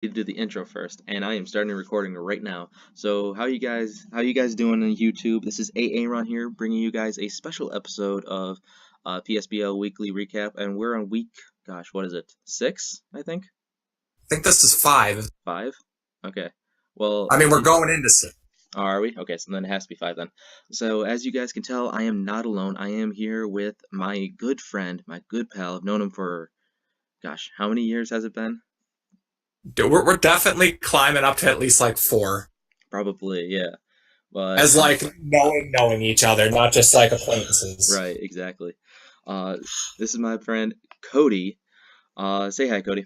To do the intro first, and I am starting recording right now. So how you guys doing on YouTube? This is Aaron here, bringing you guys a special episode of PSBL Weekly Recap, and we're on week, gosh, what is it? 6, I think. I think this is 5. 5. Okay. Well, I mean, we're going into 6. oh, are we? Okay, so then it has to be 5 then. So as you guys can tell, I am not alone. I am here with my good friend, my good pal. I've known him for, gosh, how many years has it been? Dude, we're definitely climbing up to at least like 4. Probably, yeah. But As like knowing each other, not just like acquaintances. right, exactly. Uh, this is my friend Cody. Say hi, Cody.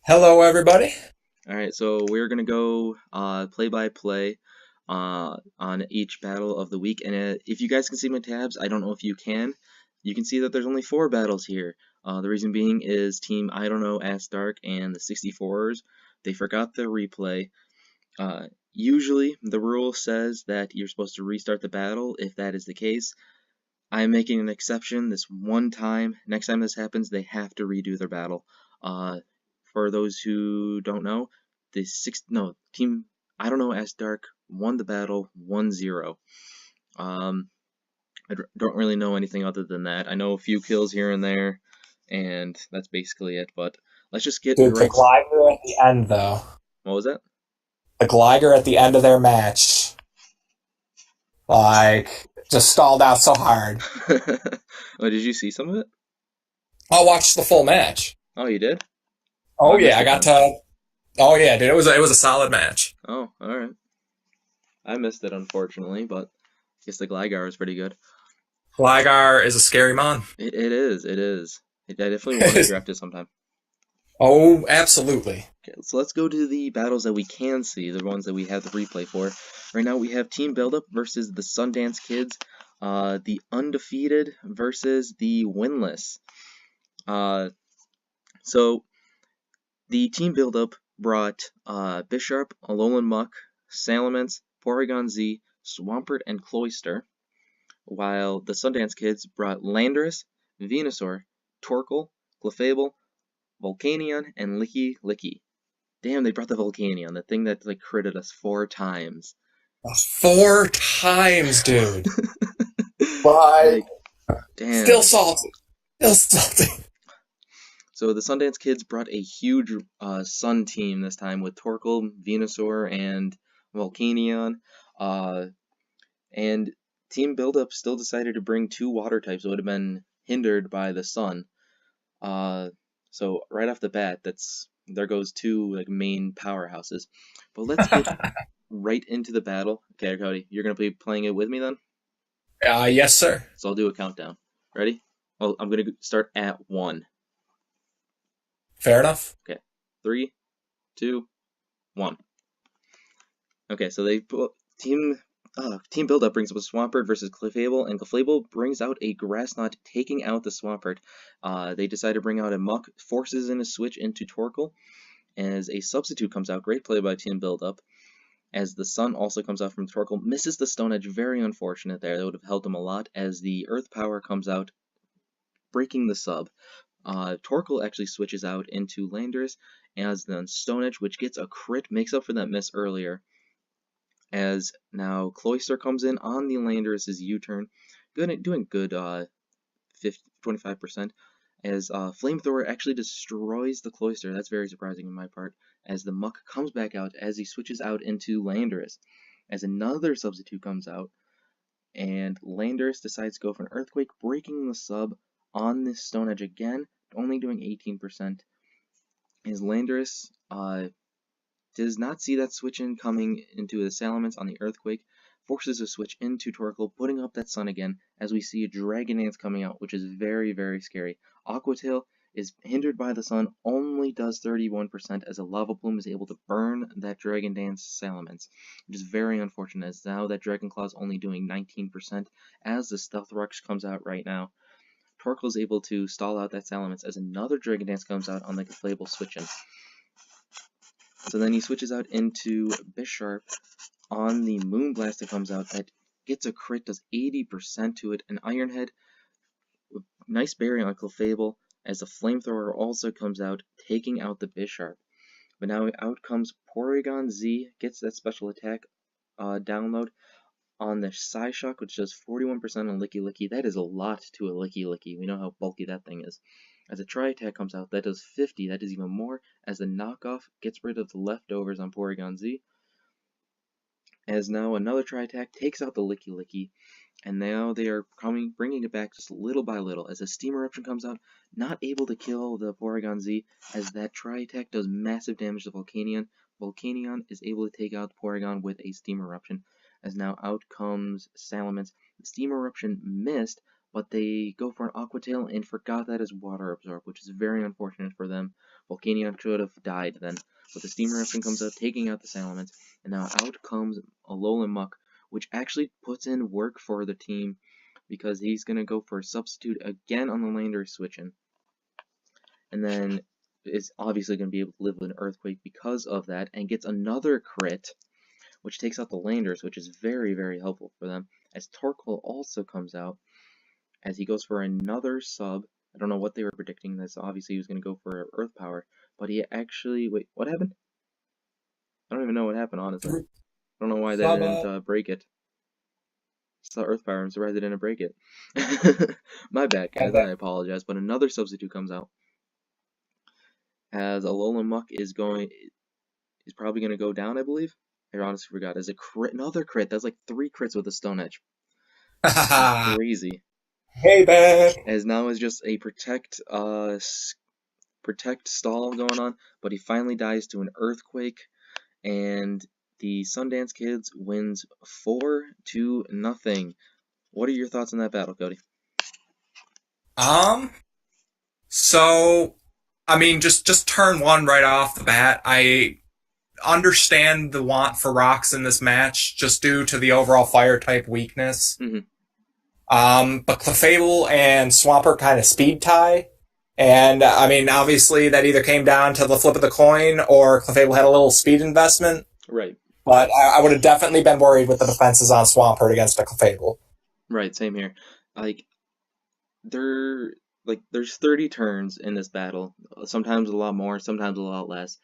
Hello, everybody. All right, so we're gonna go play by play on each battle of the week, and if you guys can see my tabs, I don't know if you can. You can see that there's only 4 battles here. The reason being is Team I don't know Ask Dark and the 64ers. They forgot the replay. Usually, the rule says that you're supposed to restart the battle. If that is the case, I'm making an exception this one time. Next time this happens, they have to redo their battle. Uh, for those who don't know, team I don't know as Dark won the battle 1-0. I don't really know anything other than that. I know a few kills here and there, and that's basically it. But let's just get Dude, the right. Glider at the end, though. What was that? The Glider at the end of their match, like, just stalled out so hard. Oh, did you see some of it? I'll watch the full match. Oh, you did? Oh, I Oh, yeah, missed I it got then. to. Oh, yeah, dude, it was a solid match. Oh, all right. I missed it unfortunately, but I guess the Gligar is pretty good. Gligar is a scary mon. It is. It is. I definitely want to draft it sometime. Oh, absolutely. Okay, so let's go to the battles that we can see, the ones that we have the replay for. Right now we have Team Buildup versus the Sundance Kids, the undefeated versus the winless. Uh, so the Team Buildup brought Bisharp, Alolan Muck, Salamence, Porygon Z, Swampert, and Cloyster, while the Sundance Kids brought Landorus, Venusaur, Torkoal, Clefable, Volcanion, and Licky Licky. Damn, they brought the Volcanion, the thing that like critted us 4 times. 4 times, dude. Like, Like, still damn. salty. Still salty. So the Sundance Kids brought a huge Sun team this time with Torkoal, Venusaur, and Volcanion. Uh, and Team Buildup still decided to bring 2 water types that would have been hindered by the Sun. Uh, so right off the bat, there goes 2 like main powerhouses. But let's get right into the battle. Okay, Cody, you're gonna be playing it with me then. Yes, sir. So I'll do a countdown. Ready? Well, I'm gonna start at 1. Fair enough. Okay, 3, 2, 1. Okay, so Team Buildup brings up a Swampert versus Clefable, and Clefable brings out a Grass Knot, taking out the Swampert. They decide to bring out a Muck, forces in a switch into Torkoal, as a substitute comes out. Great play by Team Buildup. As the Sun also comes out from Torkoal, misses the Stone Edge, very unfortunate there. That would have helped him a lot, as the Earth Power comes out, breaking the sub. Torkoal actually switches out into Landorus, as then Stone Edge, which gets a crit, makes up for that miss earlier. As now Cloyster comes in on the Landorus' U-turn, doing good 25%, as Flamethrower actually destroys the Cloyster. That's very surprising on my part, as the Muck comes back out as he switches out into Landorus. As another substitute comes out, and Landorus decides to go for an Earthquake, breaking the sub on this Stone Edge again, only doing 18%. As Landorus does not see that switch in coming into the Salamence on the Earthquake, forces a switch into Torkoal, putting up that Sun again, as we see a Dragon Dance coming out, which is very, very scary. Aqua Tail is hindered by the Sun, only does 31%, as a Lava Plume is able to burn that Dragon Dance Salamence, which is very unfortunate, as now that Dragon Claw is only doing 19%, as the Stealth Rush comes out right now. Torkoal is able to stall out that Salamence, as another Dragon Dance comes out on the Clefable switch-in. So then he switches out into Bisharp on the Moonblast that comes out, that gets a crit, does 80% to it, an Iron Head, nice berry on Clefable, as the Flamethrower also comes out, taking out the Bisharp. But now out comes Porygon Z, gets that special attack download on the Psyshock, which does 41% on Licky Licky. That is a lot to a Licky Licky. We know how bulky that thing is. As a Tri-Attack comes out, that does 50. That is even more. As the knockoff gets rid of the leftovers on Porygon Z. As now another Tri-Attack takes out the Licky Licky. And now they are bringing it back just little by little. As a Steam Eruption comes out, not able to kill the Porygon Z, as that Tri-Attack does massive damage to Volcanion. Volcanion is able to take out the Porygon with a Steam Eruption. As now out comes Salamence. The Steam Eruption missed, but they go for an Aqua Tail and forgot that as Water Absorb, which is very unfortunate for them. Volcanion should have died then. But the Steam Eruption comes out, taking out the Salamence. And now out comes Alolan Muck, which actually puts in work for the team because he's going to go for a substitute again on the Landorus switch-in. And then is obviously going to be able to live with an Earthquake because of that, and gets another crit, which takes out the Landorus, which is very, very helpful for them. As Torkoal also comes out, as he goes for another sub. I don't know what they were predicting. This obviously he was going to go for Earth Power, but he actually... Wait, what happened? I don't even know what happened, honestly. I don't know why they didn't break it. It's the Earth Power. I'm surprised they didn't break it. My bad, guys. I apologize. But another substitute comes out. As Alolan Muck is probably going to go down, I believe. I honestly forgot. As a crit, another crit. That's like 3 crits with a Stone Edge. Crazy. Hey, back. As now is just a protect stall going on, but he finally dies to an Earthquake, and the Sundance Kids wins 4-0. What are your thoughts on that battle, Cody? So, I mean, just turn one right off the bat. I understand the want for rocks in this match, just due to the overall fire type weakness. But Clefable and Swampert kind of speed tie. And, I mean, obviously that either came down to the flip of the coin or Clefable had a little speed investment. Right. But I would have definitely been worried with the defenses on Swampert against a Clefable. Right, same here. There's 30 turns in this battle. Sometimes a lot more, sometimes a lot less.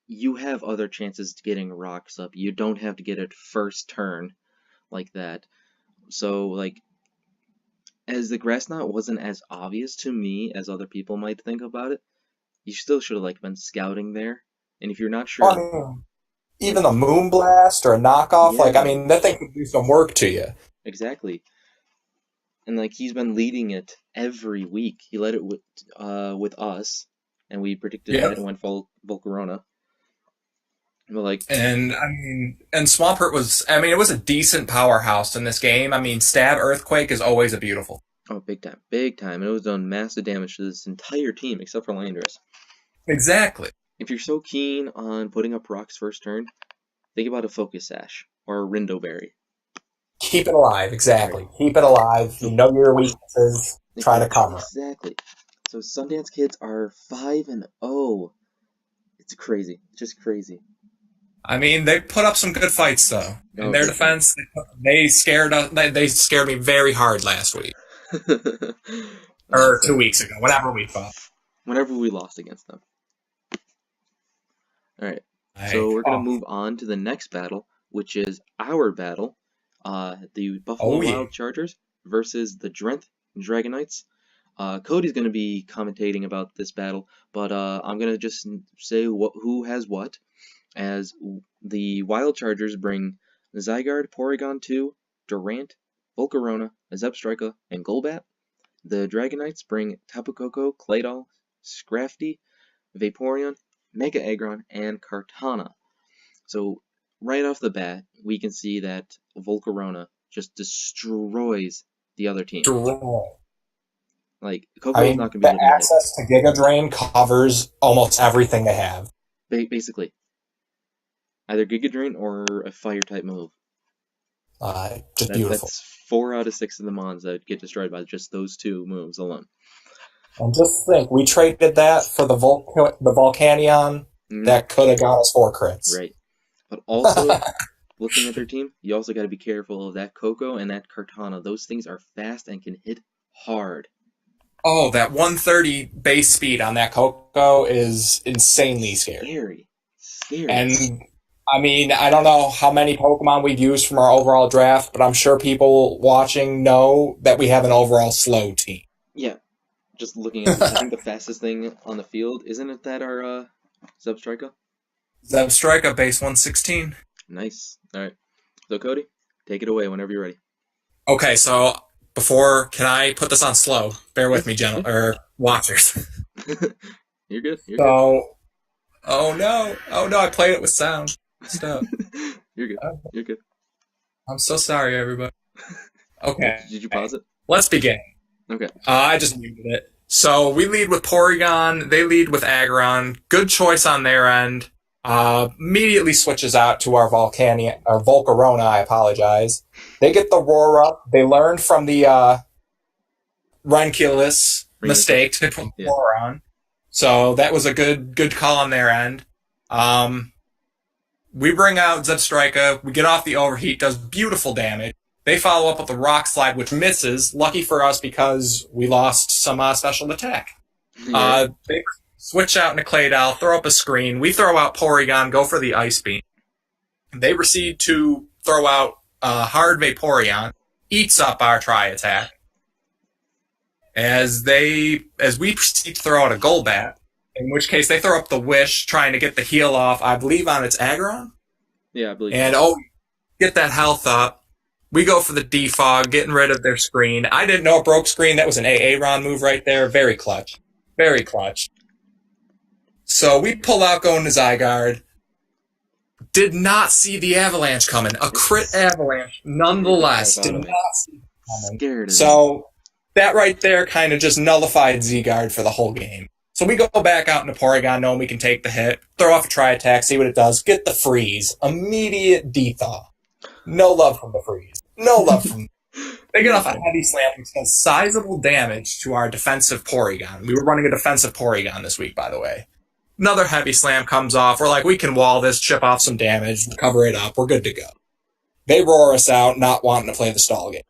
You have other chances to getting rocks up. You don't have to get it first turn like that. So, as the Grass Knot wasn't as obvious to me as other people might think about it, you still should have been scouting there. And if you're not sure, even a Moonblast or a knockoff, yeah. That thing could do some work to you. Exactly. And he's been leading it every week. He led it with us, and we predicted that and went Volcarona. But and Swampert was, it was a decent powerhouse in this game. Stab Earthquake is always a beautiful. Oh, big time. And it was done massive damage to this entire team except for Landorus. Exactly. If you're so keen on putting up rocks first turn, think about a Focus Sash or a Rindo Berry. Keep it alive, exactly. Right. Keep it alive. You know your weaknesses. Try to cover. Exactly. So Sundance Kids are 5-0. It's crazy. Just crazy. They put up some good fights, though. In their defense, they scared me very hard last week. Or 2 weeks ago, whenever we fought. Whenever we lost against them. Alright, so we're going to move on to the next battle, which is our battle. The Buffalo Wild Chargers versus the Drenth Dragonites. Cody's going to be commentating about this battle, but I'm going to just say who has what. As the Wild Chargers bring Zygarde, Porygon 2, Durant, Volcarona, Zebstrika, and Golbat. The Dragonites bring Tapu Koko, Claydol, Scrafty, Vaporeon, Mega Aggron, and Kartana. So right off the bat, we can see that Volcarona just destroys the other team. Coco's not going to be the access to Giga Drain covers almost everything they have. Basically. Either Giga Drain or a Fire-type move. Just beautiful. That's 4 out of 6 of the Mons that get destroyed by just those 2 moves alone. And just think, we traded that for the Volcanion that could have got us 4 crits. Right. But also, looking at their team, you also got to be careful of that Coco and that Kartana. Those things are fast and can hit hard. Oh, that 130 base speed on that Coco is insanely scary. Scared. And I mean, I don't know how many Pokemon we've used from our overall draft, but I'm sure people watching know that we have an overall slow team. Yeah, just looking at I think the fastest thing on the field, isn't it that our Zebstrika? Zebstrika, base 116. Nice. All right. So Cody, take it away whenever you're ready. Okay, so can I put this on slow? Bear with me, or watchers. You're good. You're so, oh no, I played it with sound. Stop. You're good. You're good. I'm so sorry, everybody. Okay. Did you pause it? Let's begin. Okay. I just muted it. So we lead with Porygon. They lead with Aggron. Good choice on their end. Immediately switches out to our Volcarona. I apologize. They get the roar up. They learned from the Ranculus mistake to put roar on. So that was a good call on their end. We bring out Zebstrika. We get off the overheat. Does beautiful damage. They follow up with the Rock Slide, which misses. Lucky for us because we lost some special attack. Yeah. They switch out into Claydol, throw up a screen. We throw out Porygon, go for the Ice Beam. They proceed to throw out Hard Vaporeon, eats up our Tri-Attack. As we proceed to throw out a Golbat, in which case they throw up the Wish, trying to get the heal off, I believe, on its Aggron? Yeah, I believe. And, get that health up. We go for the defog, getting rid of their screen. I didn't know it broke screen. That was an Aaron move right there. Very clutch. Very clutch. So we pull out going to Zygarde. Did not see the avalanche coming. A crit avalanche, nonetheless. Did not see it coming. Scared. So that right there kind of just nullified Zygarde for the whole game. So we go back out into Porygon knowing we can take the hit, throw off a Tri-Attack, see what it does, get the freeze. Immediate dethaw. No love from the freeze. No love from... They get off a heavy slam, which does sizable damage to our defensive Porygon. We were running a defensive Porygon this week, by the way. Another heavy slam comes off. We're like, we can wall this, chip off some damage, cover it up. We're good to go. They roar us out, not wanting to play the stall game.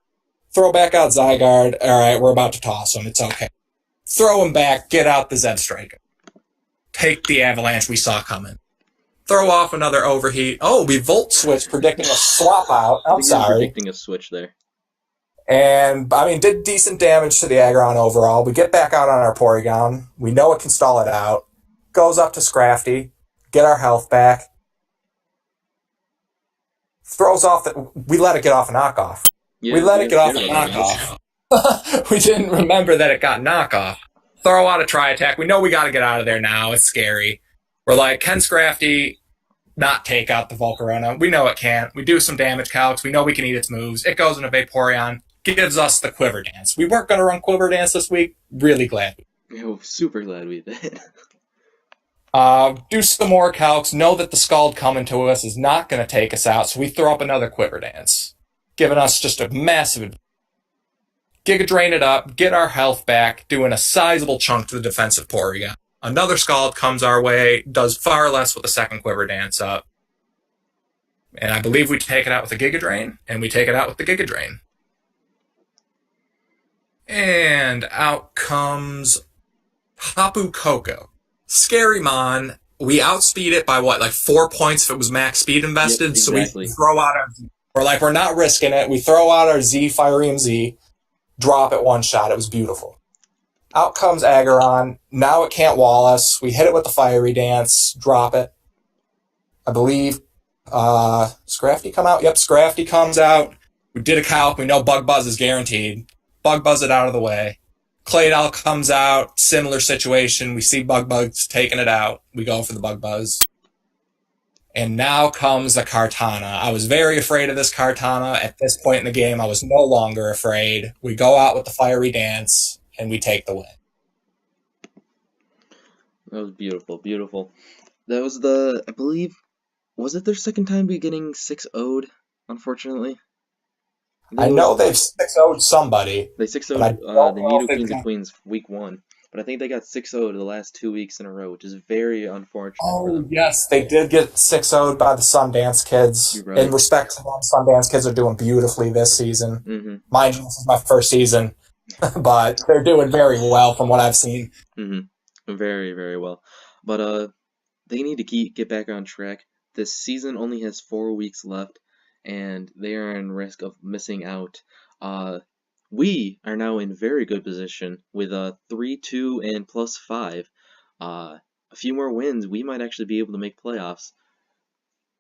Throw back out Zygarde. All right, we're about to toss him. It's okay. Throw him back. Get out the Zebstrika. Take the avalanche we saw coming. Throw off another overheat. Oh, we Volt Switch, predicting a swap out. I'm sorry. Predicting a switch there. And, I mean, did decent damage to the Aggron overall. We get back out on our Porygon. We know it can stall it out. Goes up to Scrafty. Get our health back. Throws off we let it get off a knockoff. Yeah, we let it get off a knockoff. We didn't remember that it got knockoff. Throw out a Tri-Attack. We know we got to get out of there now. It's scary. We're like, can Scrafty not take out the Volcarona? We know it can't. We do some damage calcs. We know we can eat its moves. It goes into Vaporeon. Gives us the Quiver Dance. We weren't going to run Quiver Dance this week. Really glad. Yeah, super glad we did. Do some more calcs. Know that the Scald coming to us is not going to take us out, so we throw up another Quiver Dance. Giving us just a massive... Giga Drain it up, get our health back, doing a sizable chunk to the defensive Porygon. Another Scald comes our way, does far less with the second Quiver Dance up. And I believe we take it out with a Giga Drain, and we take it out with the Giga Drain. And out comes Hapu Koko. Scary Mon. We outspeed it by what, like 4 points if it was max speed invested? Yep, exactly. So we throw out our Z. We're not risking it. We throw out our Z, Firium Z, drop it one shot. It was beautiful. Out comes Aggron. Now it can't wall us. We hit it with the Fiery Dance, drop it. I believe Scrafty come out? Yep, Scrafty comes out. We did a calc. We know Bug Buzz is guaranteed. Bug Buzz it out of the way. Claydol comes out. Similar situation. We see Bug Buzz taking it out. We go for the Bug Buzz. And now comes the Kartana. I was very afraid of this Kartana. At this point in the game, I was no longer afraid. We go out with the Fiery Dance, and we take the win. That was beautiful, beautiful. That was I believe, was it their second time getting 6-0'd, unfortunately? I know they've 6-0'd somebody. They 6-0'd the Nido Kings and Queens week 1. But I think they got 6-0'd the last 2 weeks in a row, which is very unfortunate for them. Yes, they did get 6-0'd by the Sundance Kids. Right. In respect to them, Sundance Kids are doing beautifully this season. Mm-hmm. Mind you, this is my first season, but they're doing very well from what I've seen. Mm-hmm. Very, very well. But they need to get back on track. This season only has 4 weeks left, and they are in risk of missing out. We are now in very good position with a 3-2 and +5. A few more wins, we might actually be able to make playoffs.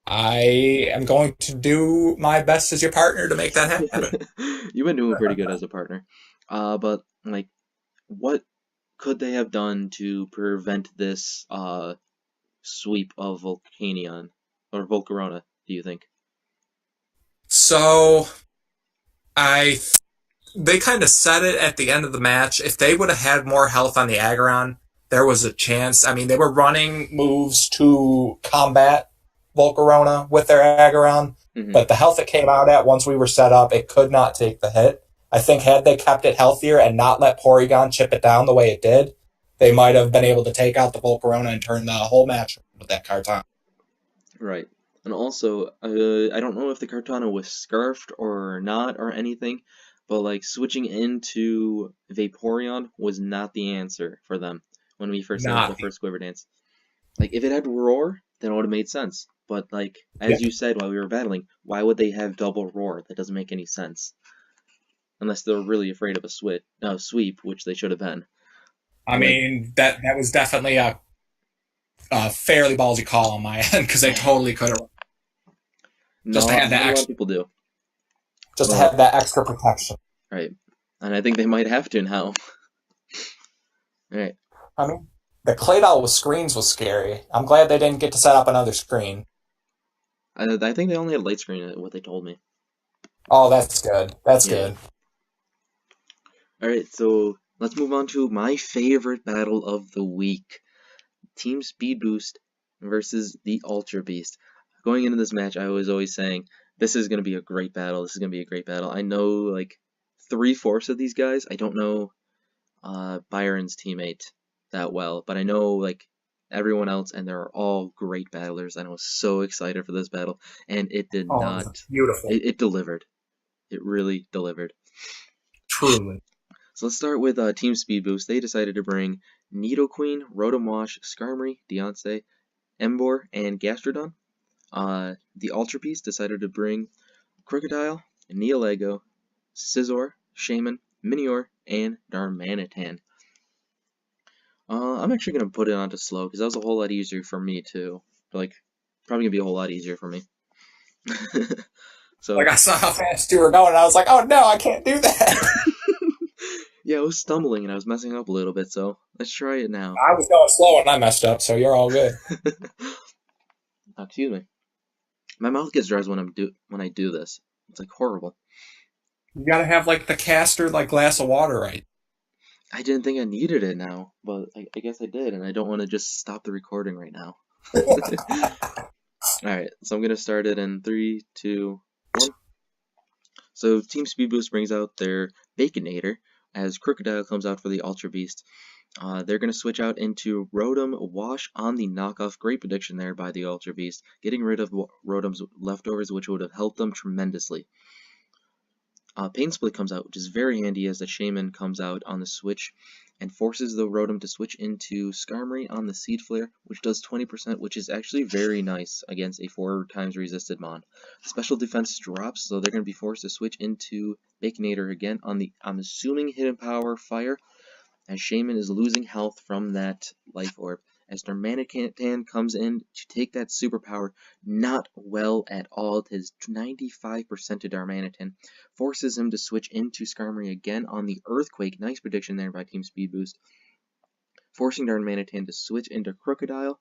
I am going to do my best as your partner to make that happen. You've been doing pretty good as a partner. But like, what could they have done to prevent this sweep of Volcanion or Volcarona, do you think? So I they kind of said it at the end of the match. If they would have had more health on the Aggron, there was a chance. I mean, they were running moves to combat Volcarona with their Aggron, Hmm. but the health it came out at once we were set up, it could not take the hit. I think had they kept it healthier and not let Porygon chip it down the way it did, they might have been able to take out the Volcarona and turn the whole match with that Carton. Right. And also, I don't know if the Kartana was scarfed or not or anything, but like switching into Vaporeon was not the answer for them when we first had the Not, first Squivert dance. Like if it had Roar, then it would have made sense. But like yeah. as you said while we were battling, why would they have double Roar? That doesn't make any sense. Unless they're really afraid of a sweep, which they should have been. I But like, mean, that was definitely a fairly ballsy call on my end because they totally could have just not had that not a lot of extra, people do. just But had that extra protection. right, and I think they might have to now. All right. I mean, the Claydol with screens was scary. I'm glad they didn't get to set up another screen. I think they only had light screen. What they told me. Oh, that's good. That's Yeah. good. All right. So let's move on to my favorite battle of the week: Team Speed Boost versus the Ultra Beast. Going into this match, I was always saying this is going to be a great battle. This is going to be a great battle. I know like 3/4 of these guys. I don't know Byron's teammate that well, but I know like everyone else, and they're all great battlers. And I was so excited for this battle, and it did Oh, it not. was beautiful. It delivered. It really delivered. Truly. So let's start with Team Speed Boost. They decided to bring Nidoqueen, Rotomosh, Skarmory, Deontay, Emboar, and Gastrodon. The Ultra Beast decided to bring Crocodile, Neolego, Scizor, Shaman, Minior, and Darmanitan. I'm actually gonna put it onto slow because that was a whole lot easier for me too. Like, probably gonna be a whole lot easier for me. Like So, I saw how fast you were going, and I was like, "Oh no, I can't do that." yeah, I was stumbling and I was messing up a little bit. So let's try it now. I was going slow and I messed up, so you're all good. Excuse me. My mouth gets dry when I do this. It's like horrible. You gotta have like the caster like glass of water, right? I didn't think I needed it now, but I guess I did, and I don't want to just stop the recording right now. Alright, so I'm gonna start it in 3, 2, 1. So Team Speed Boost brings out their Baconator as Crocodile comes out for the Ultra Beast. They're going to switch out into Rotom Wash on the knockoff. Great prediction there by the Ultra Beast, getting rid of Rotom's leftovers, which would have helped them tremendously. Pain Split comes out, which is very handy as the Shaman comes out on the switch and forces the Rotom to switch into Skarmory on the Seed Flare, which does 20%, which is actually very nice against a 4 times resisted mon. Special defense drops, so they're going to be forced to switch into Baconator again on the, I'm assuming, Hidden Power Fire, as Shaman is losing health from that Life Orb. As Darmanitan comes in to take that superpower, not well at all. It is 95% to Darmanitan. Forces him to switch into Skarmory again on the Earthquake. Nice prediction there by Team Speed Boost. Forcing Darmanitan to switch into Crocodile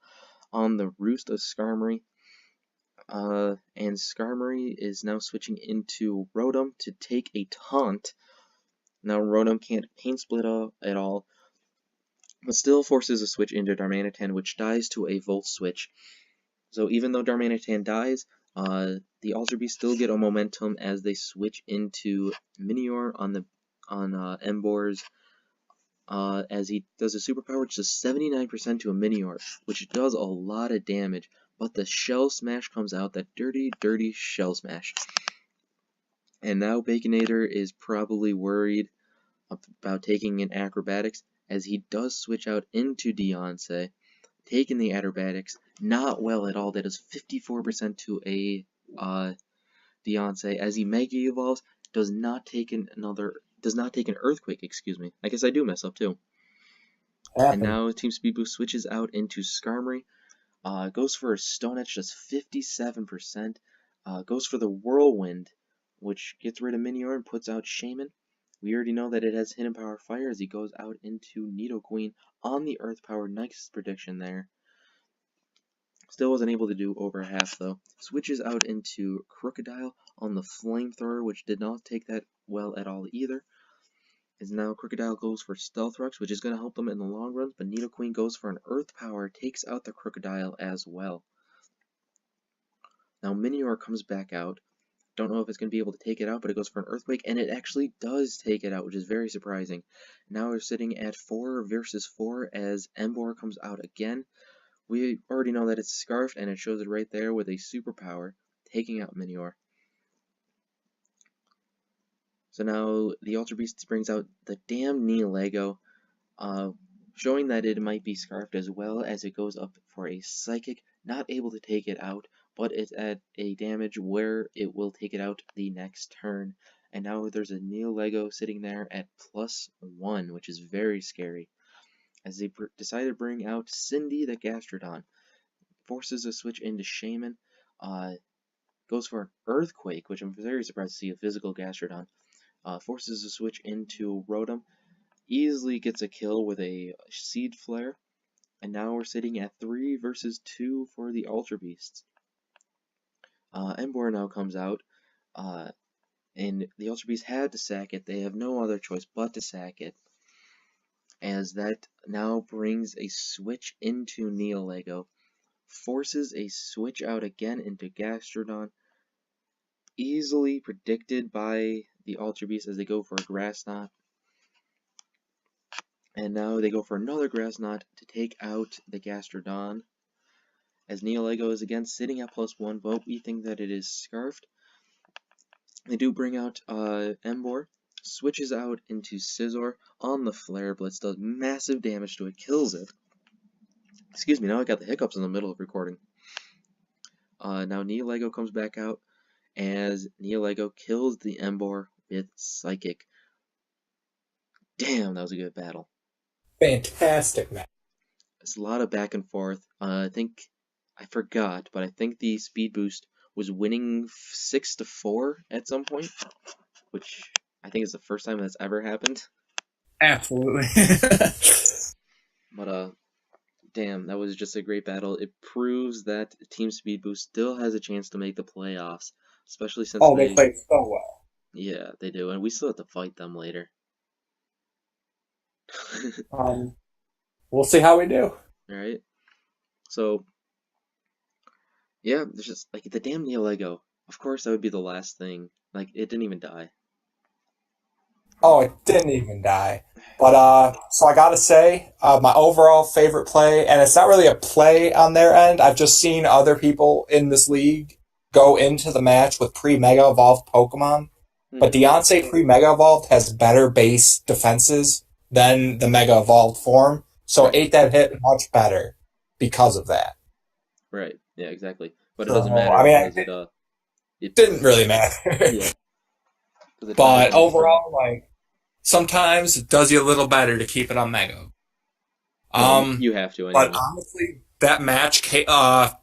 on the Roost of Skarmory. And Skarmory is now switching into Rotom to take a taunt. Now Rotom can't Pain Split at all, but still forces a switch into Darmanitan, which dies to a Volt Switch. So even though Darmanitan dies, the Ultra Beasts still get a momentum as they switch into Minior on Emboar's, as he does a superpower, which is 79% to a Minior, which does a lot of damage. But the Shell Smash comes out, that dirty, dirty Shell Smash. And now Baconator is probably worried about taking in Acrobatics, as he does switch out into Deontay. taking the Aerobatics. Not well at all. That is 54% to a Beyonce, as he Mega Evolves, does not take an Earthquake, excuse me. I guess I do mess up too. And now Team Speed Boost switches out into Skarmory. Goes for a Stone Edge, just 57%. Goes for the Whirlwind, which gets rid of Minior and puts out Shaman. We already know that it has Hidden Power Fire as he goes out into Nidoqueen on the Earth Power. Nice prediction there. Still wasn't able to do over half though. Switches out into Crocodile on the Flamethrower, which did not take that well at all either. As now Crocodile goes for Stealth Rocks, which is going to help them in the long run, but Nidoqueen goes for an Earth Power, takes out the Crocodile as well. Now Minior comes back out. Don't know if it's going to be able to take it out, but it goes for an Earthquake, and it actually does take it out, which is very surprising. Now we're sitting at 4 versus 4 as Emboar comes out again. We already know that it's Scarfed, and it shows it right there with a Superpower, taking out Minior. So now the Ultra Beast brings out the damn Neolego, showing that it might be Scarfed as well, as it goes up for a Psychic, not able to take it out, but it's at a damage where it will take it out the next turn. And now there's a Neolego sitting there at +1, which is very scary. As they decide to bring out Cindy the Gastrodon, forces a switch into Shaman, goes for an Earthquake, which I'm very surprised to see a physical Gastrodon, forces a switch into Rotom, easily gets a kill with a Seed Flare, and now we're sitting at 3 versus 2 for the Ultra Beasts. Emboar now comes out, and the Ultra Beasts had to sack it. They have no other choice but to sack it, as that now brings a switch into Neolego, forces a switch out again into Gastrodon, easily predicted by the Ultra Beast as they go for a Grass Knot. And now they go for another Grass Knot to take out the Gastrodon, as Neolego is again sitting at +1, but we think that it is Scarfed. They do bring out Emboar, switches out into Scizor on the Flare Blitz, does massive damage to it, kills it. Excuse me, now I got the hiccups in the middle of recording. Now Neolego comes back out, as Neolego kills the Emboar with Psychic. Damn, that was a good battle. Fantastic match. It's a lot of back and forth. I forgot, but I think the Speed Boost was winning 6-4 at some point, which I think is the first time that's ever happened. Absolutely. But damn, that was just a great battle. It proves that Team Speed Boost still has a chance to make the playoffs, especially since they played so well. Yeah, they do, and we still have to fight them later. We'll see how we do. Alright. So, yeah, there's just, like, the damn Neolego. Of course, that would be the last thing. Like, it didn't even die. Oh, it didn't even die. But, so I gotta say, my overall favorite play, and it's not really a play on their end, I've just seen other people in this league go into the match with pre-Mega Evolved Pokemon. But Beyonce pre-Mega Evolved has better base defenses than the Mega Evolved form, so it ate that hit much better because of that. Right, yeah, exactly. But it doesn't matter. I mean, it didn't really matter. Yeah. But overall, like, sometimes it does you a little better to keep it on Mega. You have to, anyway. But honestly, that match,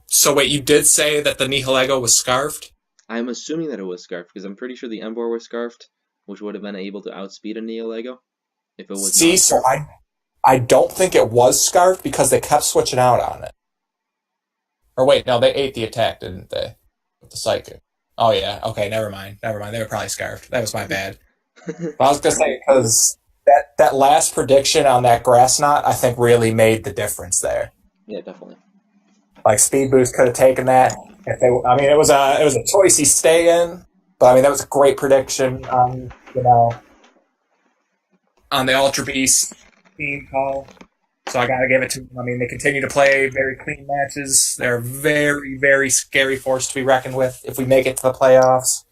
so wait, you did say that the Nihilego was Scarfed? I'm assuming that it was Scarfed, because I'm pretty sure the Emboar was Scarfed, which would have been able to outspeed a Neolego if it was not. So I don't think it was Scarfed because they kept switching out on it. Or wait, no, they ate the attack, didn't they? With the Psychic. Oh yeah, okay, never mind. They were probably Scarfed. That was my bad. But I was going to say, because that last prediction on that Grass Knot, I think really made the difference there. Yeah, definitely. Like, Speed Boost could have taken that. It was a choice stay in, but I mean, that was a great prediction on the Ultra Beast team call. So I gotta give it to them. I mean, they continue to play very clean matches. They're a very, very scary force to be reckoned with if we make it to the playoffs.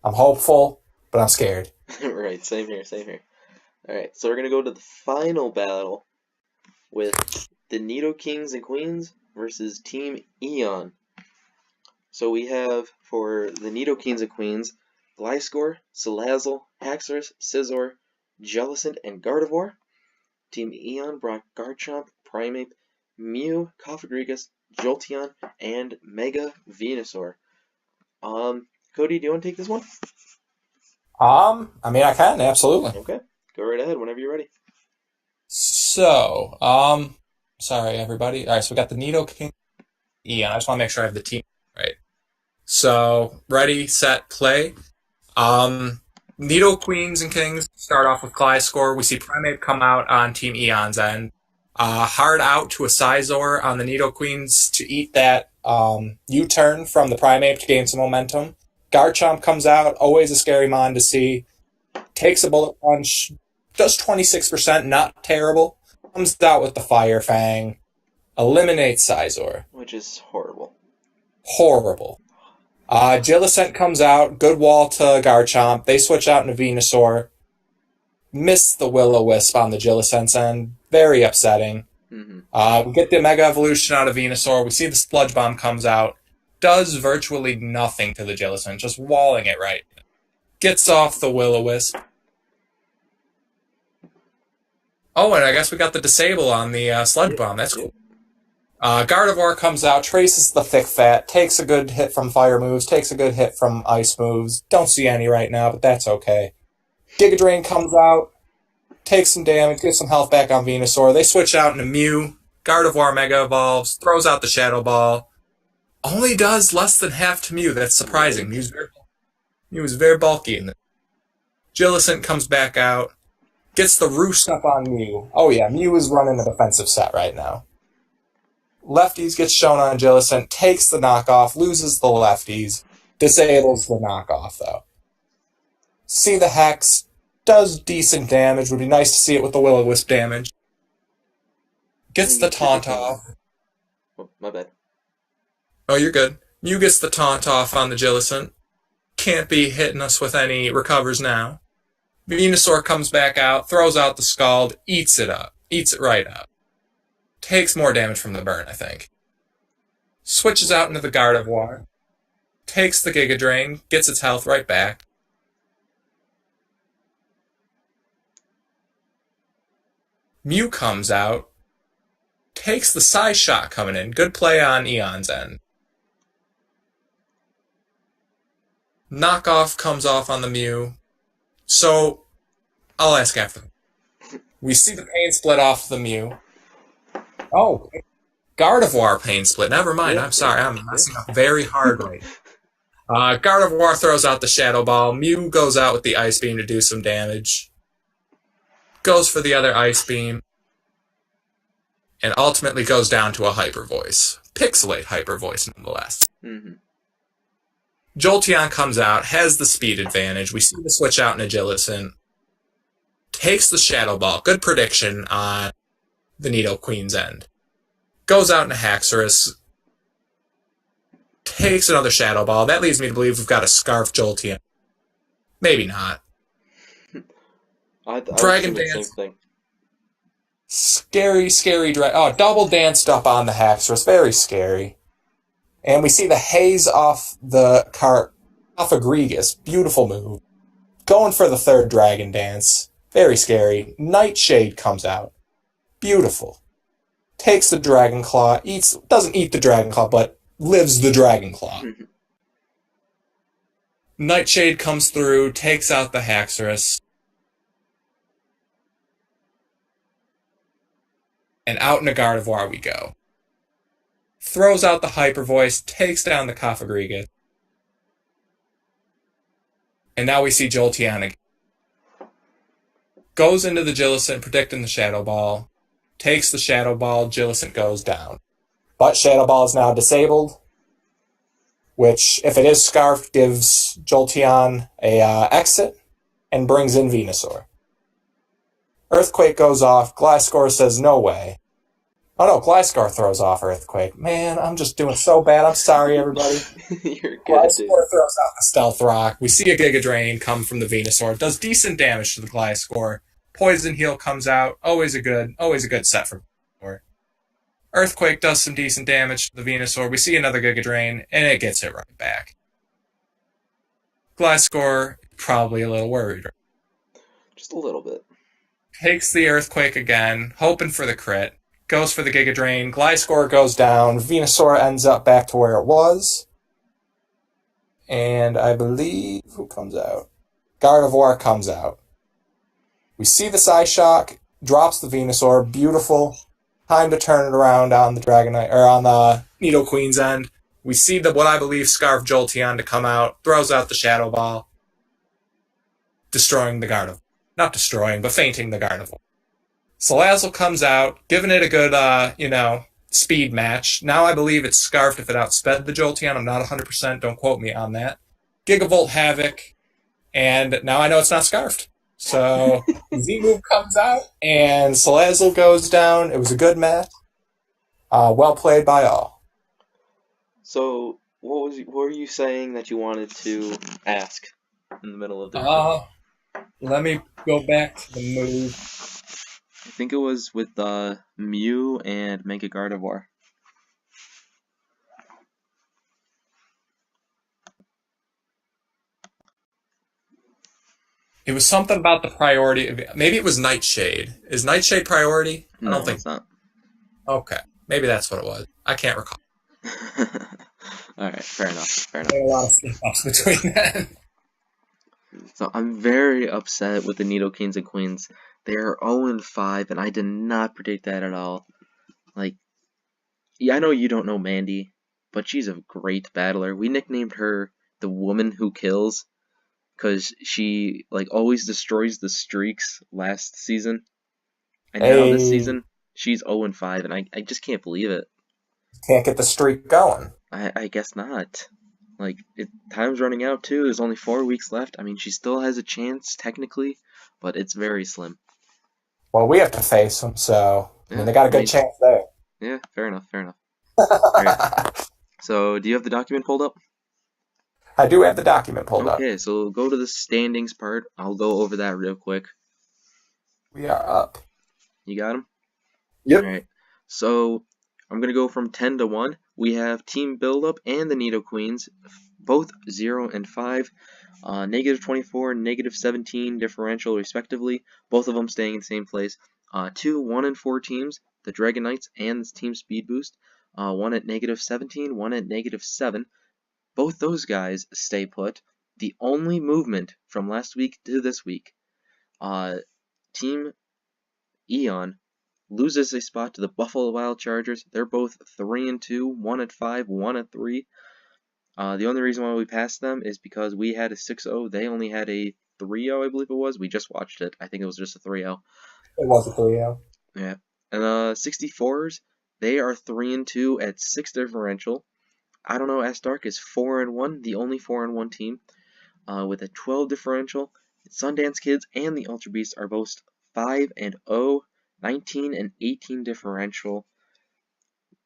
I'm hopeful, but I'm scared. Right, same here. Alright, so we're gonna go to the final battle with the Nido Kings and Queens versus Team Eon. So we have for the Nido Kings and Queens, Gliscor, Salazzle, Haxorus, Scizor, Jellicent, and Gardevoir. Team Eon brought Garchomp, Primeape, Mew, Cofagrigus, Jolteon, and Mega Venusaur. Cody, do you want to take this one? I mean, I can, absolutely. Okay, go right ahead whenever you're ready. So, sorry, everybody. All right, so we got the Nido King Eon. I just want to make sure I have the team right. So, ready, set, play. Nido Queens and Kings start off with Gliscor. We see Primeape come out on Team Eon's end. Hard out to a Scizor on the Nido Queens to eat that U-turn from the Primeape to gain some momentum. Garchomp comes out, always a scary mon to see. Takes a bullet punch, does 26%, not terrible. Comes out with the Fire Fang, eliminates Scizor. Which is horrible. Horrible. Jellicent comes out, good wall to Garchomp. They switch out into Venusaur. Miss the Will-O-Wisp on the Jellicent's end. Very upsetting. We get the Mega Evolution out of Venusaur. We see the Sludge Bomb comes out. Does virtually nothing to the Jellicent, just walling it right. Gets off the Will-O-Wisp. Oh, and I guess we got the Disable on the Sludge Bomb. That's cool. Gardevoir comes out, traces the Thick Fat, takes a good hit from Fire moves, takes a good hit from Ice moves. Don't see any right now, but that's okay. Giga Drain comes out, takes some damage, gets some health back on Venusaur. They switch out into Mew. Gardevoir Mega Evolves, throws out the Shadow Ball. Only does less than half to Mew. That's surprising. Mew is very bulky in this. Jellicent comes back out, gets the Roost up on Mew. Oh yeah, Mew is running a defensive set right now. Lefties gets shown on Jellicent, takes the knockoff, loses the lefties, disables the knockoff though. See the Hex, does decent damage, would be nice to see it with the Will-O-Wisp damage. Gets the Taunt off. Oh, my bad. Oh, you're good. Mew gets the Taunt off on the Jellicent. Can't be hitting us with any recovers now. Venusaur comes back out, throws out the Scald, eats it up. Eats it right up. Takes more damage from the burn, I think. Switches out into the Gardevoir. Takes the Giga Drain, gets its health right back. Mew comes out. Takes the Psy Shot coming in. Good play on Eon's end. Knockoff comes off on the Mew. So, I'll ask after. We see the Pain Split off the Mew. Oh, Gardevoir Pain Split. Never mind. Yeah, I'm sorry. I'm messing up very hard right now. Gardevoir throws out the Shadow Ball. Mew goes out with the Ice Beam to do some damage. Goes for the other Ice Beam. And ultimately goes down to a Hyper Voice. Pixelate Hyper Voice, nonetheless. Jolteon comes out, has the speed advantage. We see the switch out in Agillicent. Takes the Shadow Ball. Good prediction on the Nido Queen's end. Goes out into Haxorus. Takes another Shadow Ball. That leads me to believe we've got a Scarf Jolteon. Maybe not. Dragon Dance. Same thing. Scary, scary Dragon. Oh, double danced up on the Haxorus. Very scary. And we see the haze off the cart. Off Egregious. Beautiful move. Going for the third Dragon Dance. Very scary. Nightshade comes out. Beautiful. Takes the Dragon Claw. Doesn't eat the Dragon Claw, but lives the Dragon Claw. Nightshade comes through, takes out the Haxorus. And out in a Gardevoir we go. Throws out the Hyper Voice, takes down the Cofagrigus. And now we see Jolteon again. Goes into the Jellicent, predicting the Shadow Ball. Takes the Shadow Ball, Jellicent goes down. But Shadow Ball is now disabled, which, if it is Scarfed, gives Jolteon a exit and brings in Venusaur. Earthquake goes off. Gliscor says, no way. Oh no, Gliscor throws off Earthquake. Man, I'm just doing so bad. I'm sorry, everybody. You're good, Gliscor dude. throws out the Stealth Rock. We see a Giga Drain come from the Venusaur. Does decent damage to the Gliscor. Poison Heal comes out. Always a good set for Venusaur. Earthquake does some decent damage to the Venusaur. We see another Giga Drain, and it gets it right back. Gliscor, probably a little worried. Just a little bit. Takes the Earthquake again, hoping for the crit. Goes for the Giga Drain. Gliscor goes down. Venusaur ends up back to where it was. And I believe, who comes out? Gardevoir comes out. We see the Psyshock, drops the Venusaur. Beautiful. Time to turn it around on the Dragonite, or on the Nidoqueen's end. We see what I believe Scarf Jolteon to come out, throws out the Shadow Ball, destroying the Gardevoir. Not destroying, but fainting the Gardevoir. Salazzle comes out, giving it a good, speed match. Now I believe it's Scarfed if it outsped the Jolteon. I'm not 100%, don't quote me on that. Gigavolt Havoc, and now I know it's not Scarfed. So Z-Move comes out, and Salazzle goes down. It was a good match. Well played by all. So, what were you saying that you wanted to ask in the middle of this? Let me go back to the move. I think it was with Mew and Mega Gardevoir. It was something about the priority. Maybe it was Nightshade. Is Nightshade priority? No, I don't think it's not. Okay, maybe that's what it was. I can't recall. Alright, fair enough. There are a lot of slip-ups between then. So I'm very upset with the Nidokeens and Queens. They are 0-5, and I did not predict that at all. Like, yeah, I know you don't know Mandy, but she's a great battler. We nicknamed her the Woman Who Kills, because she, always destroys the streaks last season. And now this season, she's 0-5, and I just can't believe it. Can't get the streak going. I guess not. Time's running out, too. There's only 4 weeks left. I mean, she still has a chance, technically, but it's very slim. Well, we have to face them, so they got a good chance there. Yeah, fair enough. Right. So, do you have the document pulled up? I do have the document pulled up. Okay, so go to the standings part. I'll go over that real quick. We are up. You got them? Yep. All right. So, I'm going to go from 10 to 1. We have Team Build-Up and the Nidoqueens, both 0-5. -24, -17 differential, respectively. Both of them staying in the same place. 2 1-4 teams, the Dragonites and Team Speed Boost. One at -17, one at -7. Both those guys stay put. The only movement from last week to this week, Team Eon loses a spot to the Buffalo Wild Chargers. They're both 3-2, 1-5, 1-3. The only reason why we passed them is because we had a 6-0. They only had a 3-0, I believe it was. We just watched it. I think it was just a 3-0. It was a 3-0. Yeah. And 64s, they are 3-2 at 6 differential. I don't know, Astark is 4-1, the only 4-1 team, with a 12 differential. Sundance Kids and the Ultra Beasts are both 5-0, 19 and 18 differential,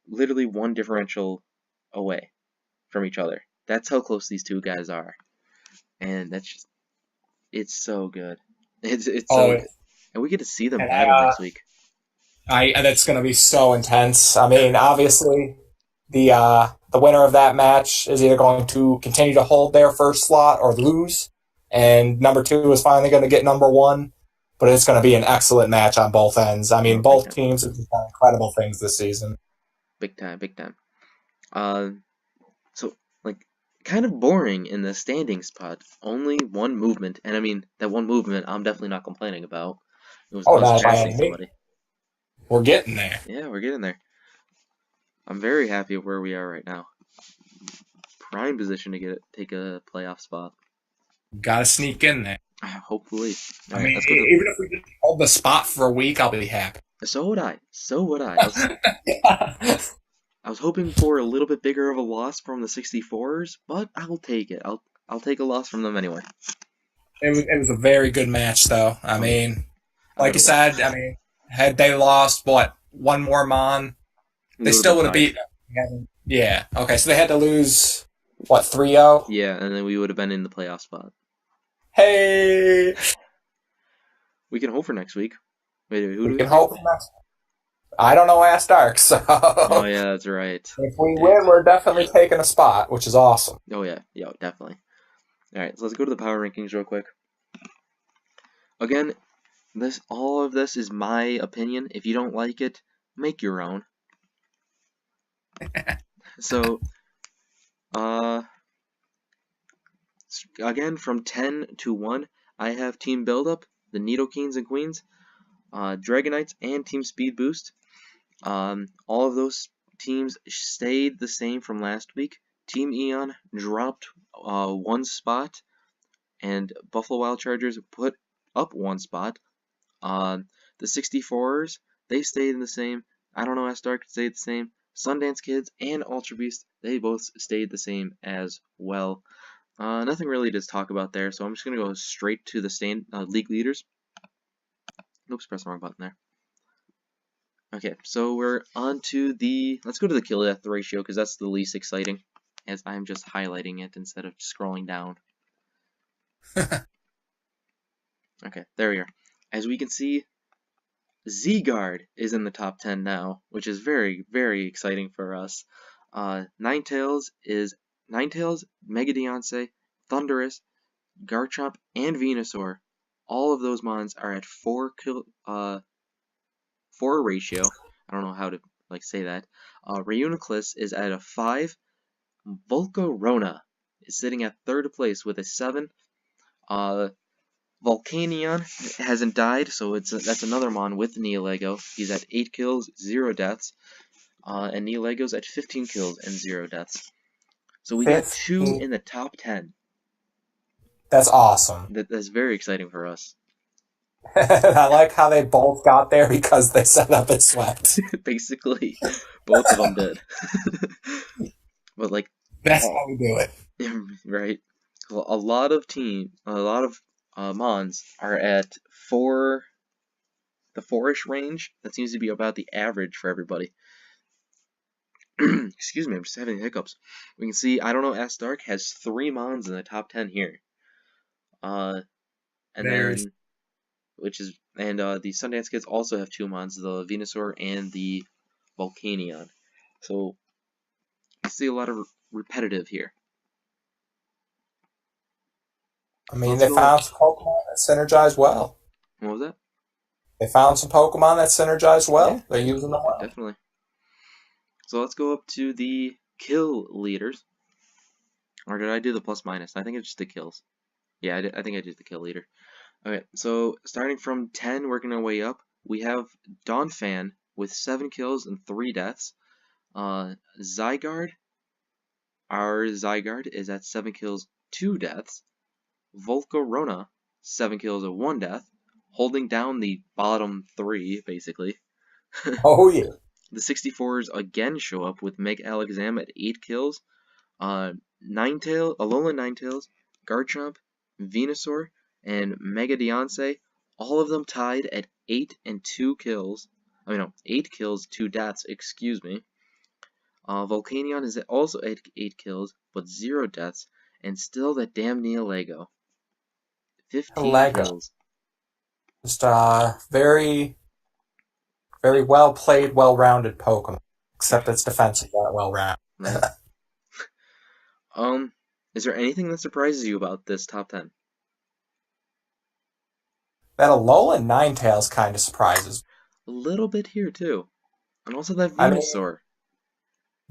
literally 1 differential away from each other. That's how close these two guys are, and that's just, it's so good. It's so good. And we get to see them battle next week. That's going to be so intense. I mean, obviously, the winner of that match is either going to continue to hold their first slot or lose, and number 2 is finally going to get number 1. But it's going to be an excellent match on both ends. I mean, both teams have done incredible things this season. Big time. So, kind of boring in the standings spot. Only 1 movement, and I mean, that 1 movement I'm definitely not complaining about. It was chasing somebody. We're getting there. Yeah, we're getting there. I'm very happy with where we are right now. Prime position to take a playoff spot. Gotta sneak in there. Hopefully. I mean, even if we just hold the spot for a week, I'll be happy. So would I. I was hoping for a little bit bigger of a loss from the 64s, but I'll take it. I'll take a loss from them anyway. It was a very good match, though. I mean, like you said, had they lost, one more Mon, they still would have beat them. Yeah. Okay, so they had to lose, 3-0? Yeah, and then we would have been in the playoff spot. Hey! We can hope for next week. Wait, who do we can hope for next week. I don't know Ask Dark, Oh so yeah, that's right. if we Dang. win, we're definitely taking a spot, which is awesome. Oh yeah, definitely. All right, so let's go to the power rankings real quick. Again, all of this is my opinion. If you don't like it, make your own. So, again, from 10 to 1, I have Team Buildup, the Nidokeens and Queens, Dragonites, and Team Speed Boost. All of those teams stayed the same from last week. Team Eon dropped one spot, and Buffalo Wild Chargers put up one spot. The 64ers, they stayed the same. I don't know, as Stark stayed the same. Sundance Kids and Ultra Beast, they both stayed the same as well. Nothing really to talk about there, so I'm just going to go straight to the league leaders. Oops, pressed the wrong button there. Okay, so we're on to let's go to the kill-death ratio, because that's the least exciting, as I'm just highlighting it instead of scrolling down. Okay, there we are. As we can see, Z-Guard is in the top 10 now, which is very, very exciting for us. Ninetales, Mega Deoncé, Thundurus, Garchomp, and Venusaur. All of those mons are at 4 ratio. I don't know how to say that. Reuniclus is at a 5. Volcarona is sitting at 3rd place with a 7. Volcanion hasn't died, so that's another mon with Neolego. He's at 8 kills, 0 deaths. And Neolego's at 15 kills and 0 deaths. So we got 2 in the top 10. That's awesome. That's very exciting for us. I like how they both got there because they set up and swept. Basically, both of them did. But that's how we do it, right? Well, a lot of mons are at the 4-ish range. That seems to be about the average for everybody. Excuse me, I'm just having hiccups. We can see, I don't know, S Dark has 3 mons in the top 10 here. And the Sundance Kids also have 2 mons, the Venusaur and the Volcanion. So, I see a lot of repetitive here. I mean, they found some Pokemon that synergize well. What was that? They found some Pokemon that synergize well. Yeah, they're using them well. Definitely. So let's go up to the kill leaders. Or did I do the plus minus? I think it's just the kills. Yeah, I think I did the kill leader. Okay, so starting from 10, working our way up, we have Donphan with 7 kills and 3 deaths. Zygarde, our Zygarde is at 7 kills, 2 deaths. Volcarona, 7 kills and 1 death, holding down the bottom 3, basically. Oh, yeah. The 64s again show up with Meg Alexam at 8 kills. Alolan Ninetales, Garchomp, Venusaur, and Mega Deoncé, all of them tied at 8 and 2 kills. 8 kills, 2 deaths, excuse me. Volcanion is also at 8 kills, but 0 deaths, and still that damn Neolego. 15 kills. Just very, very well played, well rounded Pokemon. Except its defense is not well rounded. Right. Is there anything that surprises you about this top 10? That Alolan Ninetales kind of surprises. A little bit here too, and also that Venusaur.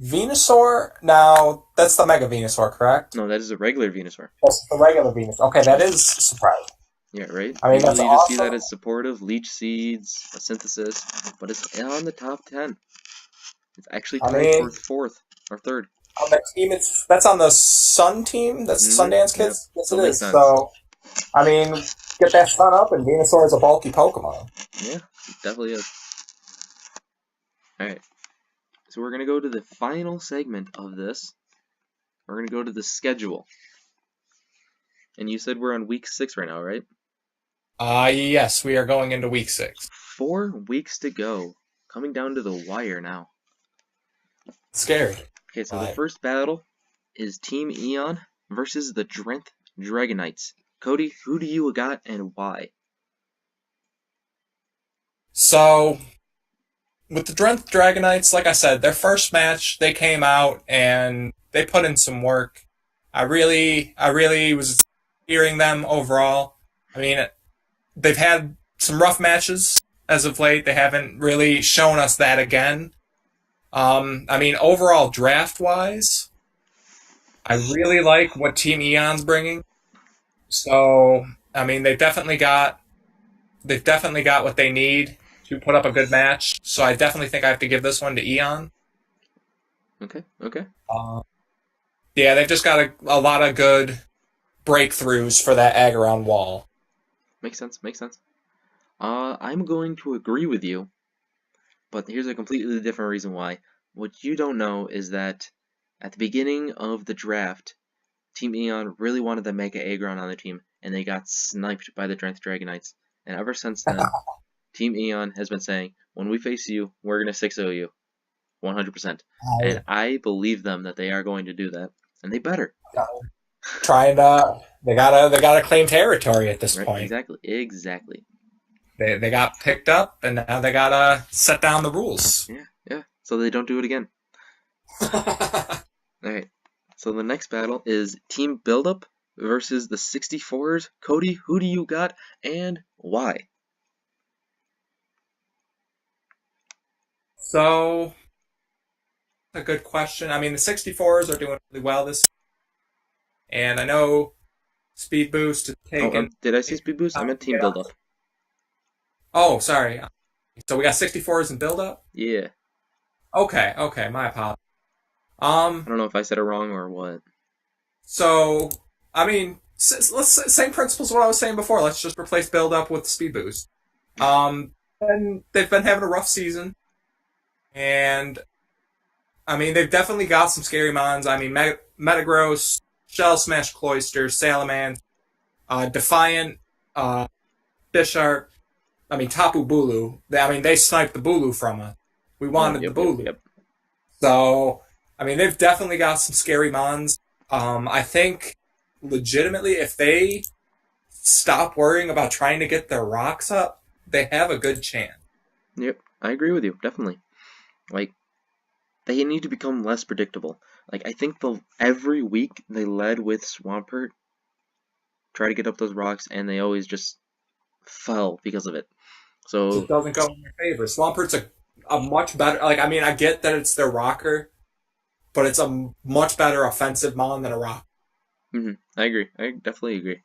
Venusaur, now that's the Mega Venusaur, correct? No, that is a regular Venusaur. That's the regular Venusaur. Okay, that is surprising. Yeah, right? I mean, usually that's you awesome. just see that as supportive, leech seeds, a synthesis, but it's on the top 10. It's actually tied for 4th or 3rd. On that team, that's on the Sun team. That's the Sundance Kids. Yep. Yes, it is. So, I mean, get that Sun up, and Venusaur is a bulky Pokemon. Yeah, it definitely is. All right, so we're gonna go to the final segment of this. We're gonna go to the schedule. And you said we're on week 6 right now, right? Yes, we are going into week 6. 4 weeks to go. Coming down to the wire now. Scary. Okay, so the first battle is Team Eon versus the Drenth Dragonites. Cody, who do you got and why? So, with the Dragonites, like I said, their first match, they came out and they put in some work. I really was hearing them overall. I mean, they've had some rough matches as of late. They haven't really shown us that again. I mean, overall, draft wise, I really like what Team Eon's bringing. So, I mean, they've definitely got what they need to put up a good match. So, I definitely think I have to give this one to Eon. Okay, okay. Yeah, they've just got a lot of good breakthroughs for that Agaron wall. Makes sense, makes sense. I'm going to agree with you, but here's a completely different reason why. What you don't know is that at the beginning of the draft, Team Eon really wanted the Mega Aggron on their team, and they got sniped by the Dragonites. And ever since then, Team Eon has been saying, when we face you, we're going to 6-0 you. 100%. And I believe them that they are going to do that. And they better. Trying to, they gotta claim territory at this Right, point. exactly, exactly. They got picked up, and now they gotta set down the rules. Yeah, yeah. So they don't do it again. Alright. So the next battle is Team Buildup versus the 64s. Cody, who do you got and why? So, a good question. I mean, the 64s are doing really well this year, and I know Speed Boost is taking. Did I say Speed Boost? I meant Team Buildup. Oh, sorry. So we got 64s in build up? Yeah. Okay, my apologies. I don't know if I said it wrong or what. So, I mean, same principles as what I was saying before. Let's just replace build up with speed boost. And they've been having a rough season, and I mean they've definitely got some scary mons. I mean, Metagross, Shell Smash, Cloyster, Salamand, Defiant, Bisharp. I mean, Tapu Bulu. I mean, they sniped the Bulu from us. We wanted the Bulu. Yep. So, I mean, they've definitely got some scary mons. I think, legitimately, if they stop worrying about trying to get their rocks up, they have a good chance. Yep, I agree with you, definitely. Like, they need to become less predictable. Like, I think every week they led with Swampert, try to get up those rocks, and they always just fell because of it. So it doesn't go in their favor. Swampert's a much better. Like, I mean, I get that it's their rocker, but it's a much better offensive mon than a rock. I agree. I definitely agree.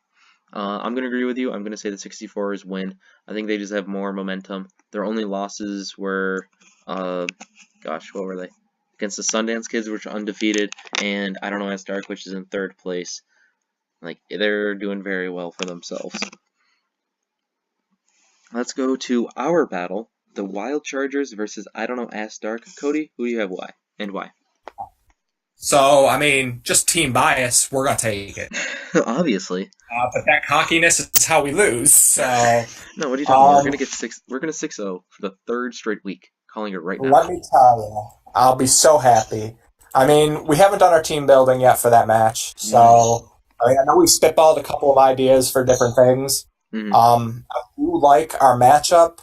I'm going to agree with you. I'm going to say the 64ers win. I think they just have more momentum. Their only losses were, gosh, what were they? Against the Sundance Kids, which are undefeated, and I don't know, Dark, which is in 3rd place. Like, they're doing very well for themselves. Let's go to our battle, the Wild Chargers versus I don't know, Dark. Cody, who do you have why? And why? So, I mean, just team bias, we're going to take it. Obviously. But that cockiness is how we lose, so... No, what are you talking about? We're going to 6-0 for the 3rd straight week. Calling it right now. Let me tell you, I'll be so happy. I mean, we haven't done our team building yet for that match, so... I know we've spitballed a couple of ideas for different things. I do like our matchup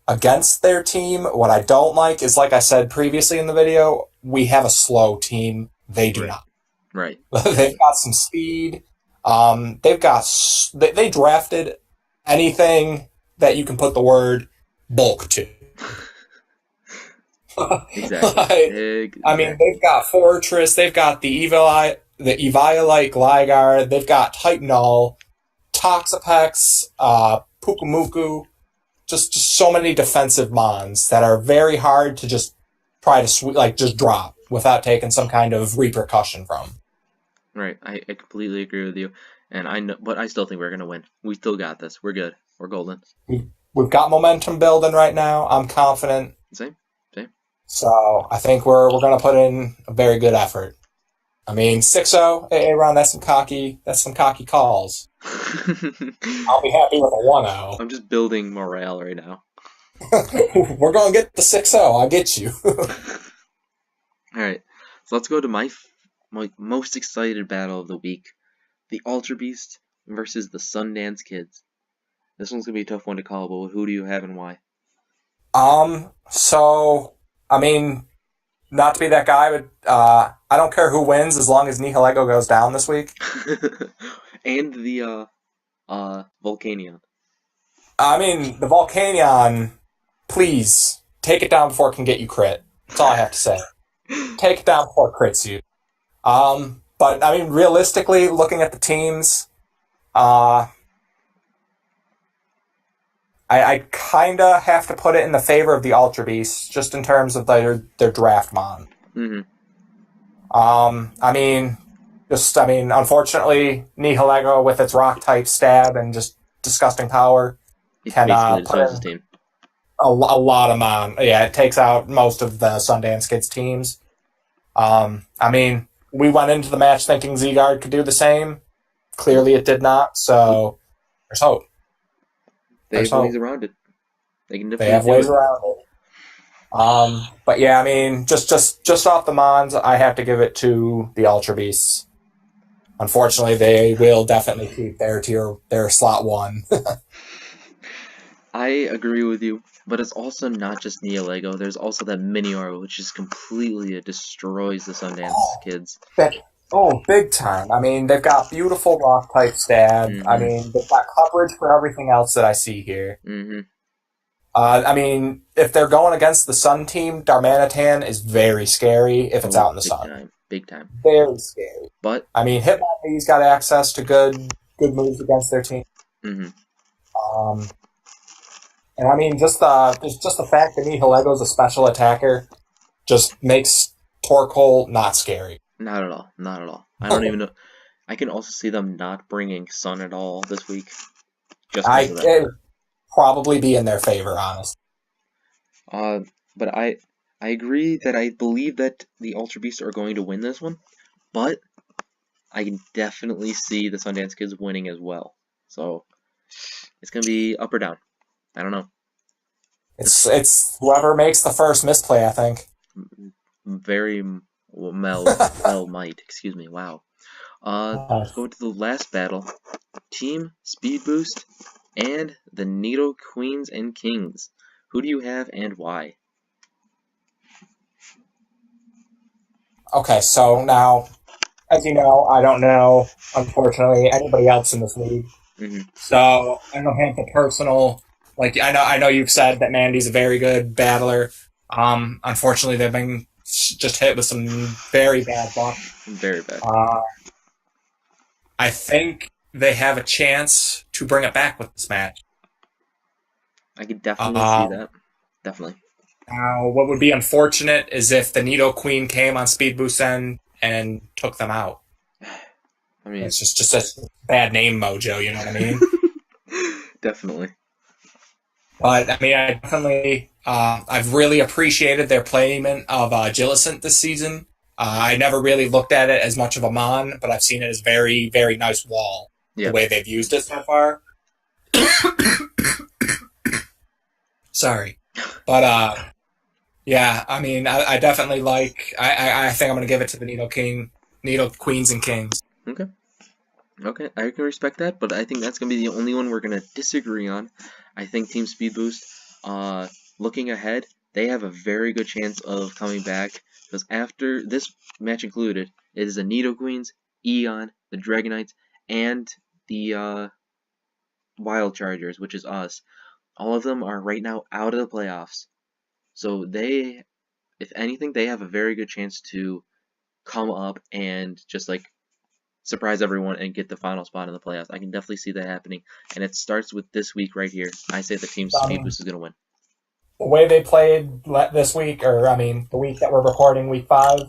against their team. What I don't like is, like I said previously in the video, we have a slow team. They do not. Right. They've got some speed. They drafted anything that you can put the word bulk to. Exactly. I mean, they've got Fortress. They've got the Eviolite Gligar. They've got Titanol, Toxapex, Pukumuku. Just so many defensive mons that are very hard to just try to just drop without taking some kind of repercussion from. Right, I completely agree with you, and I know, but I still think we're gonna win. We still got this. We're good. We're golden. We've got momentum building right now. I'm confident. Same. So I think we're gonna put in a very good effort. I mean, 6-0, Aaron, that's some cocky calls. I'll be happy with a 1-0. I'm just building morale right now. We're going to get the 6-0. I'll get you. Alright, so let's go to my most excited battle of the week. The Ultra Beast versus the Sundance Kids. This one's going to be a tough one to call, but who do you have and why? So, I mean, not to be that guy, but I don't care who wins as long as Nihilego goes down this week. And the Volcanion. I mean, the Volcanion, please take it down before it can get you crit. That's all I have to say. Take it down before it crits you. But I mean, realistically, looking at the teams, uh, I kind of have to put it in the favor of the Ultra Beasts, just in terms of their draft mon. Mm-hmm. I mean, unfortunately, Nihilego with its rock type stab and just disgusting power It can basically put destroys his in team. a lot of mon. Yeah, it takes out most of the Sundance Kids teams. I mean, we went into the match thinking Z-Guard could do the same. Clearly, it did not. So there's hope. They have ways around it. They can They definitely have do ways it. around it. But yeah, I mean, just off the Mons, I have to give it to the Ultra Beasts. Unfortunately, they will definitely keep their slot 1. I agree with you, but it's also not just Neo-Lego. There's also that Mini-R, which just completely destroys the Sundance Kids. Big time. I mean, they've got beautiful rock type stab. Mm-hmm. I mean, they've got coverage for everything else that I see here. Mm-hmm. I mean, if they're going against the Sun team, Darmanitan is very scary if it's out in the sun. Big time. Very scary. But I mean, Hitmonlee's got access to good moves against their team. Mm-hmm. And I mean, just the fact that Nihilego's a special attacker just makes Torkoal not scary. Not at all. Not at all. I don't even know. I can also see them not bringing Sun at all this week. Just because of that. It would probably be in their favor, honestly. But I agree that I believe that the Ultra Beasts are going to win this one, but I can definitely see the Sundance Kids winning as well. So it's gonna be up or down. I don't know. It's whoever makes the first misplay, I think. Very well might. Excuse me. Wow. Let's go to the last battle. Team Speed Boost and the Needle Queens and Kings. Who do you have and why? Okay, so now, as you know, I don't know, unfortunately, anybody else in this league. Mm-hmm. So I don't have the personal. Like I know you've said that Mandy's a very good battler. Unfortunately, they've been just hit with some very bad luck. Very bad. I think they have a chance to bring it back with this match. I could definitely see that. Definitely. Now, what would be unfortunate is if the Nido Queen came on Speed Boost End and took them out. I mean, it's just a bad name mojo, you know what I mean? Definitely. But I mean, I've really appreciated their playment of Gillicent this season. I never really looked at it as much of a mon, but I've seen it as very, very nice wall. The way they've used it so far. Sorry, but yeah, I mean, I definitely like. I think I'm gonna give it to the Needle Queens and Kings. Okay, I can respect that, but I think that's gonna be the only one we're gonna disagree on. I think Team Speed Boost, looking ahead, they have a very good chance of coming back, because after this match included, it is the Needle Queens, Eon, the Dragonites, and the Wild Chargers, which is us. All of them are right now out of the playoffs. So they, if anything, they have a very good chance to come up and just like surprise everyone and get the final spot in the playoffs. I can definitely see that happening. And it starts with this week right here. I say the Team Speed Boost is going to win. The way they played this week, or I mean, the week that we're recording, week 5,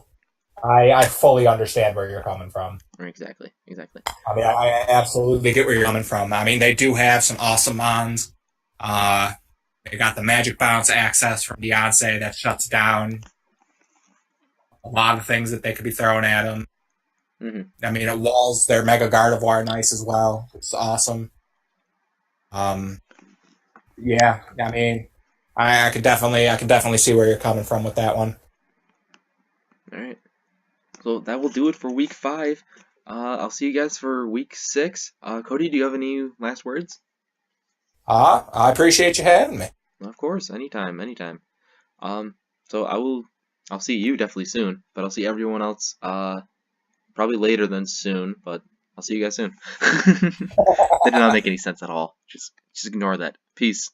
I fully understand where you're coming from. Exactly. I mean, I absolutely get where you're coming from. I mean, they do have some awesome mons. They got the Magic Bounce access from Beyonce that shuts down a lot of things that they could be throwing at them. Mm-hmm. I mean, it walls their Mega Gardevoir nice as well. It's awesome. Yeah, I mean, I could definitely see where you're coming from with that one. All right. So that will do it for week 5. I'll see you guys for week 6. Cody, do you have any last words? I appreciate you having me. Of course, anytime, anytime. Um, so I'll see you definitely soon, but I'll see everyone else, probably later than soon, but I'll see you guys soon. That did not make any sense at all. Just ignore that. Peace.